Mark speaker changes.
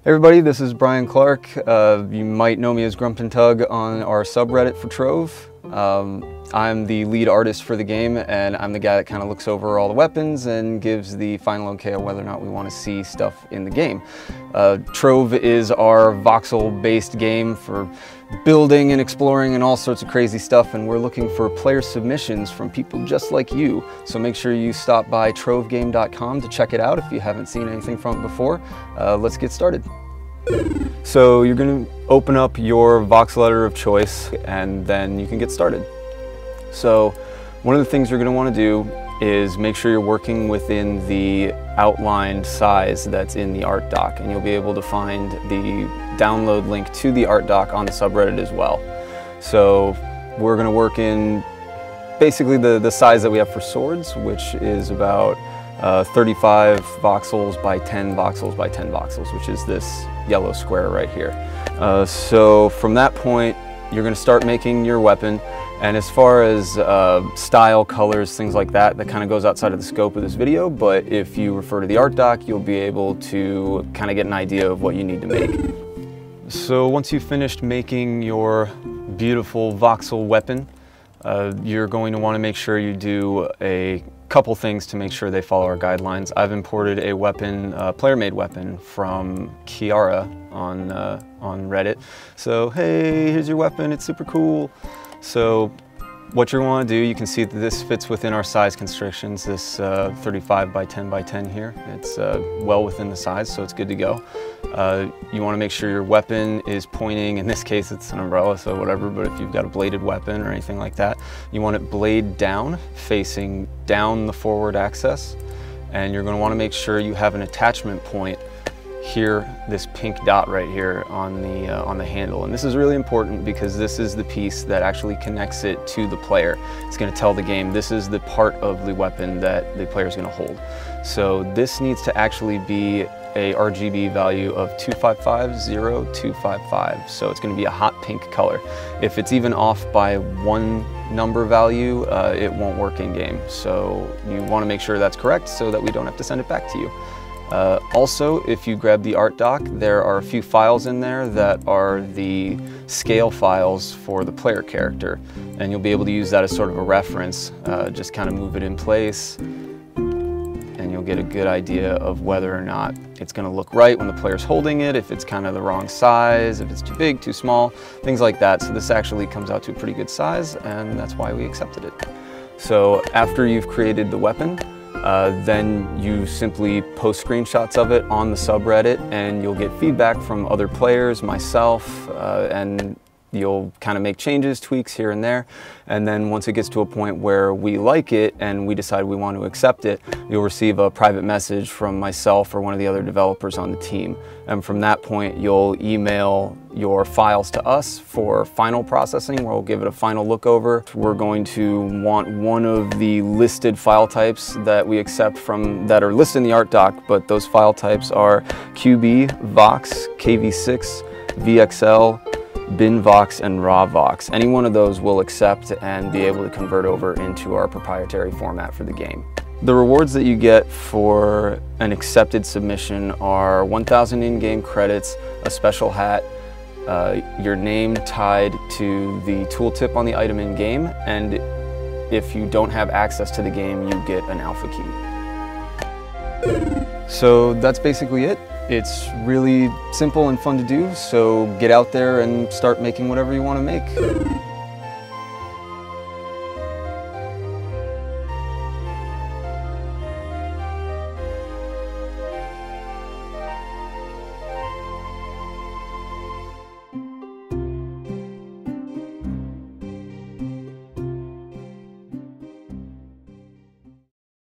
Speaker 1: Hey everybody, this is Brian Clark. You might know me as Grump and Tug on our subreddit for Trove. I'm the lead artist for the game, and I'm the guy that kind of looks over all the weapons and gives the final okay on whether or not we want to see stuff in the game. Trove is our voxel-based game for building and exploring and all sorts of crazy stuff, and we're looking for player submissions from people just like you. So make sure you stop by trovegame.com to check it out if you haven't seen anything from it before. Let's get started. So you're going to open up your voxel editor of choice, and then you can get started. So one of the things you're going to want to do is make sure you're working within the outlined size that's in the art doc, and you'll be able to find the download link to the art doc on the subreddit as well. So we're going to work in basically the size that we have for swords, which is about 35 voxels by 10 voxels by 10 voxels, which is this yellow square right here. So from that point, you're going to start making your weapon. And as far as style, colors, things like that, that kind of goes outside of the scope of this video, but if you refer to the art doc, you'll be able to kind of get an idea of what you need to make. So once you've finished making your beautiful voxel weapon, you're going to want to make sure you do a couple things to make sure they follow our guidelines. I've imported a weapon, player-made weapon from Kiara on Reddit. So hey, here's your weapon, it's super cool. So what you're going to want to do, you can see that this fits within our size constrictions, this 35 by 10 by 10 here. It's well within the size, so it's good to go. You want to make sure your weapon is pointing, in this case it's an umbrella, so whatever, but if you've got a bladed weapon or anything like that, you want it blade down, facing down the forward axis, and you're going to want to make sure you have an attachment point here, this pink dot right here on the handle. And this is really important because this is the piece that actually connects it to the player. It's going to tell the game this is the part of the weapon that the player is going to hold. So this needs to actually be a RGB value of 2550-255. So it's going to be a hot pink color. If it's even off by one number value, it won't work in game. So you want to make sure that's correct so that we don't have to send it back to you. Also, if you grab the art doc, there are a few files in there that are the scale files for the player character, and you'll be able to use that as sort of a reference. Just kind of move it in place, and you'll get a good idea of whether or not it's going to look right when the player's holding it, if it's kind of the wrong size, if it's too big, too small, things like that. So this actually comes out to a pretty good size, and that's why we accepted it. So after you've created the weapon, then you simply post screenshots of it on the subreddit, and you'll get feedback from other players, myself, and you'll kind of make changes, tweaks here and there. And then once it gets to a point where we like it and we decide we want to accept it, you'll receive a private message from myself or one of the other developers on the team. And from that point, you'll email your files to us for final processing, where we'll give it a final look over. We're going to want one of the listed file types that we accept from, that are listed in the art doc, but those file types are QB, Vox, KV6, VXL, BinVox, and RawVox. Any one of those we'll accept and be able to convert over into our proprietary format for the game. The rewards that you get for an accepted submission are 1,000 in-game credits, a special hat, your name tied to the tooltip on the item in-game, and if you don't have access to the game, you get an alpha key. So that's basically it. It's really simple and fun to do, so get out there and start making whatever you want to make.